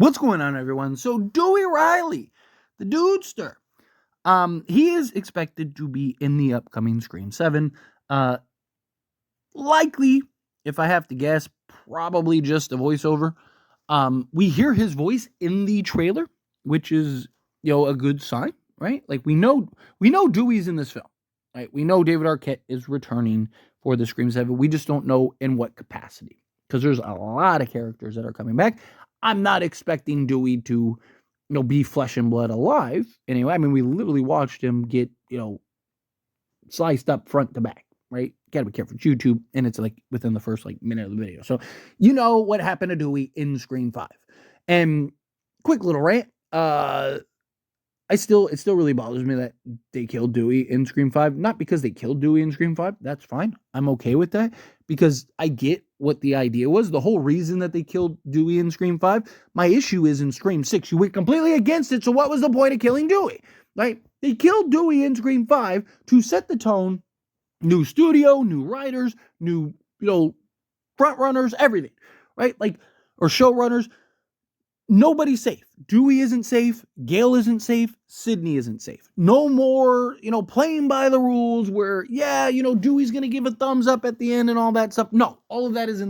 What's going on, everyone? So Dewey Riley, the Dudester, he is expected to be in the upcoming Scream 7. Likely, if I have to guess, probably just a voiceover. We hear his voice in the trailer, which is, a good sign, right? Like we know Dewey's in this film, right? We know David Arquette is returning for the Scream 7. We just don't know in what capacity, because there's a lot of characters that are coming back. I'm not expecting Dewey to, be flesh and blood alive. Anyway, I mean, we literally watched him get, sliced up front to back, right? Gotta be careful. It's YouTube, and it's like within the first minute of the video. So you know what happened to Dewey in Scream 5. And quick little rant. It still really bothers me that they killed Dewey in Scream 5. Not because they killed Dewey in Scream 5. That's fine. I'm okay with that because I get what the idea was. The whole reason that they killed Dewey in Scream 5. My issue is in Scream 6. You went completely against it. So what was the point of killing Dewey? Right? They killed Dewey in Scream 5 to set the tone. New studio, new writers, new, front runners, everything. Right? Or showrunners. Nobody's safe. Dewey isn't safe. Gale isn't safe. Sidney isn't safe. No more, playing by the rules where, Dewey's going to give a thumbs up at the end and all that stuff. No, all of that is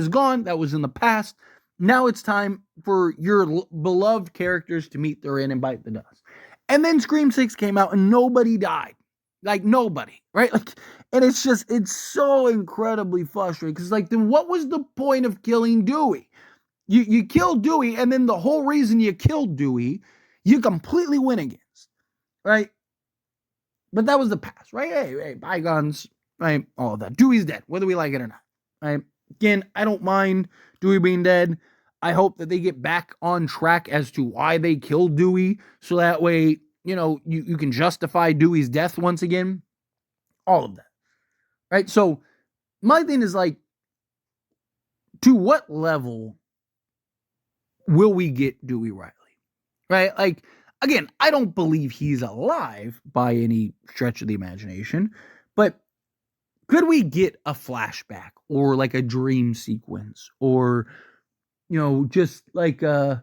gone. That was in the past. Now it's time for your beloved characters to meet their end and bite the dust. And then Scream 6 came out and nobody died. Nobody, right? And it's so incredibly frustrating because, then what was the point of killing Dewey? You killed Dewey, and then the whole reason you killed Dewey, you completely win against, right? But that was the past, right? Hey, bygones, right? All of that. Dewey's dead, whether we like it or not, right? Again, I don't mind Dewey being dead. I hope that they get back on track as to why they killed Dewey, so that way, you can justify Dewey's death once again. All of that, right? So my thing is to what level will we get Dewey Riley? Right? Again, I don't believe he's alive by any stretch of the imagination, but could we get a flashback or a dream sequence or, I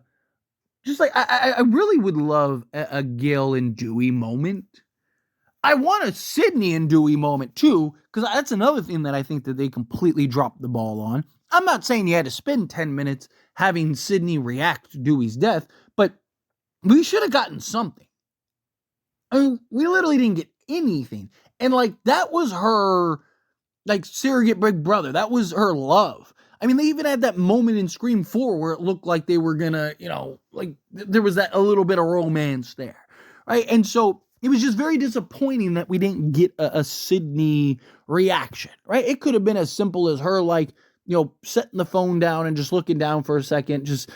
really would love a Gale and Dewey moment. I want a Sidney and Dewey moment too, because that's another thing that I think that they completely dropped the ball on. I'm not saying you had to spend 10 minutes having Sidney react to Dewey's death, but we should have gotten something. I mean, we literally didn't get anything. And that was her, surrogate big brother. That was her love. I mean, they even had that moment in Scream 4 where it looked like they were gonna, there was a little bit of romance there, right? And so it was just very disappointing that we didn't get a Sidney reaction, right? It could have been as simple as her, setting the phone down and just looking down for a second, just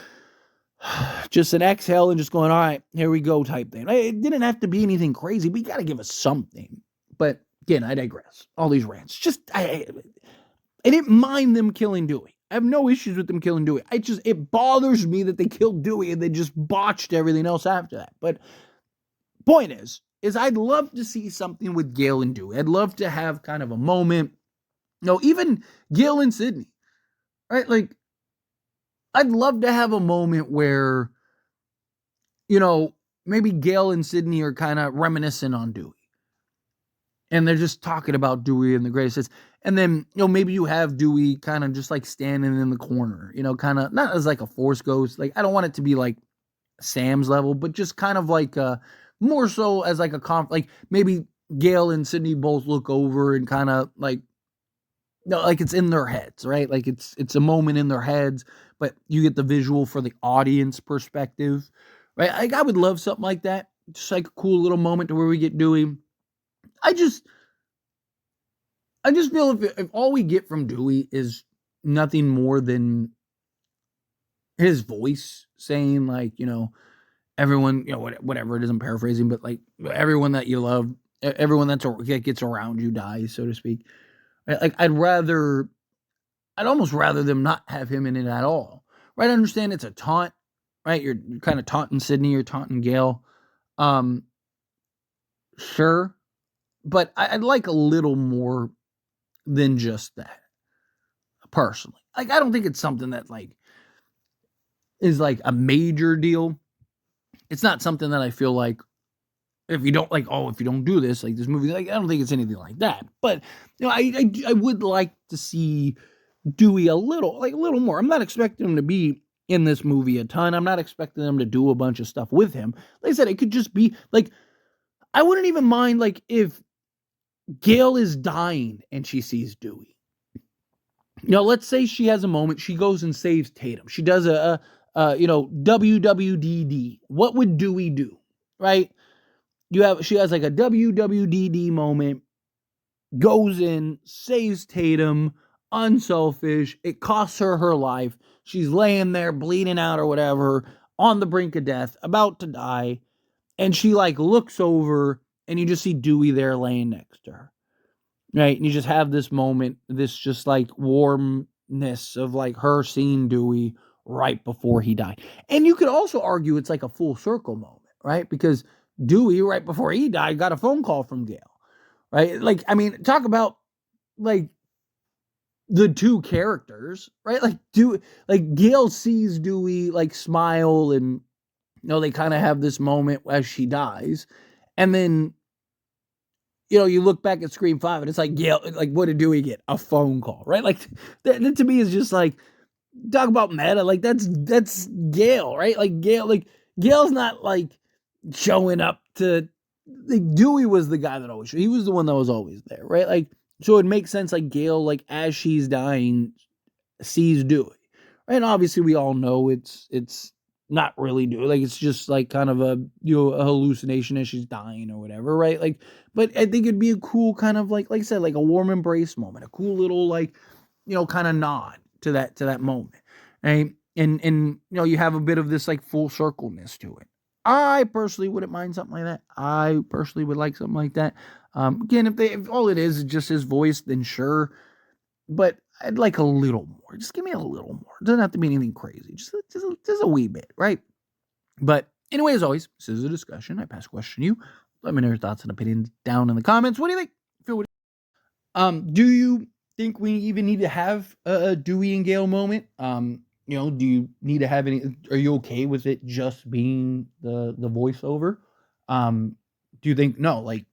an exhale and just going, all right, here we go type thing. It didn't have to be anything crazy, but you got to give us something. But again, I digress. All these rants. I didn't mind them killing Dewey. I have no issues with them killing Dewey. It bothers me that they killed Dewey and they just botched everything else after that. But point is I'd love to see something with Gale and Dewey. I'd love to have kind of a moment. Even Gale and Sidney. Right? I'd love to have a moment where, maybe Gale and Sidney are kind of reminiscent on Dewey. And they're just talking about Dewey and the greatest. And then, maybe you have Dewey kind of just standing in the corner, kind of not as a force ghost. I don't want it to be Sam's level, but just kind of more so as a maybe Gale and Sidney both look over and kind of it's in their heads, right? It's a moment in their heads, but you get the visual for the audience perspective, right? I would love something like that. Just a cool little moment to where we get Dewey. I just feel if all we get from Dewey is nothing more than his voice saying everyone, whatever it is, I'm paraphrasing, but everyone that you love, everyone that gets around you dies, so to speak. I'd almost rather them not have him in it at all. Right? I understand it's a taunt, right? You're kind of taunting Sidney, you're taunting Gale. Sure. But I'd like a little more than just that. Personally. I don't think it's something that is like a major deal. It's not something that I feel like if you don't if you don't do this, like this movie, like I don't think it's anything like that. But I would like to see Dewey a little more. I'm not expecting him to be in this movie a ton. I'm not expecting them to do a bunch of stuff with him. Like I said, it could just be like I wouldn't even mind like if Gail is dying and she sees Dewey. Let's say she has a moment. She goes and saves Tatum. She does a WWDD. What would Dewey do? Right? She has like a WWDD moment, goes in, saves Tatum, unselfish. It costs her life. She's laying there bleeding out or whatever, on the brink of death, about to die. And she like looks over and you just see Dewey there laying next to her. Right? And you just have this moment, this just like warmness of like her seeing Dewey right before he died. And you could also argue it's like a full circle moment, right? Because Dewey, right before he died, got a phone call from Gail, right? Like, I mean, talk about like the two characters, right? Like Gail sees Dewey like smile and they kind of have this moment as she dies. And then you look back at Scream 5 and it's like Gail, like what did Dewey get? A phone call, right? Like that to me is just like talk about meta, like that's Gail, right? Like Gail's not like showing up to like Dewey was the guy that always he was the one that was always there, right? Like so it makes sense like Gail like as she's dying sees Dewey. Right? And obviously we all know it's not really Dewey, like it's just like kind of a a hallucination as she's dying or whatever, right? Like but I think it'd be a cool kind of like I said, like a warm embrace moment, a cool little like kind of nod to that moment. Right? And you have a bit of this like full circleness to it. I personally wouldn't mind something like that. I personally would like something like that. Again, if all it is just his voice, then sure. But I'd like a little more. Just give me a little more. It doesn't have to be anything crazy. Just a wee bit, right? But anyway, as always, this is a discussion. I pass the question to you. Let me know your thoughts and opinions down in the comments. What do you think? Do you think we even need to have a Dewey and Gale moment? Do you need to have any? Are you okay with it just being the voiceover? Do you think no? Like,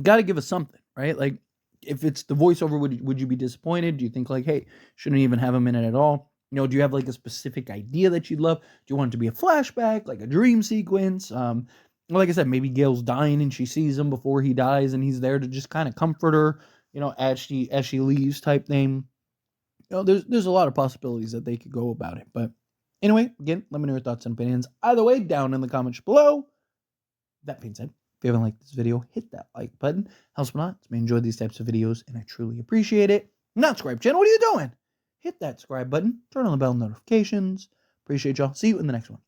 got to give us something, right? Like, if it's the voiceover, would you be disappointed? Do you think like, hey, shouldn't even have him in it at all? Do you have like a specific idea that you'd love? Do you want it to be a flashback, like a dream sequence? Like I said, maybe Gail's dying and she sees him before he dies, and he's there to just kind of comfort her, as she leaves, type thing. There's a lot of possibilities that they could go about it. But anyway, again, let me know your thoughts and opinions either way down in the comments below. That being said, if you haven't liked this video, hit that like button. Helps me a lot. I enjoy these types of videos, and I truly appreciate it. Not subscribe channel. What are you doing? Hit that subscribe button. Turn on the bell notifications. Appreciate y'all. See you in the next one.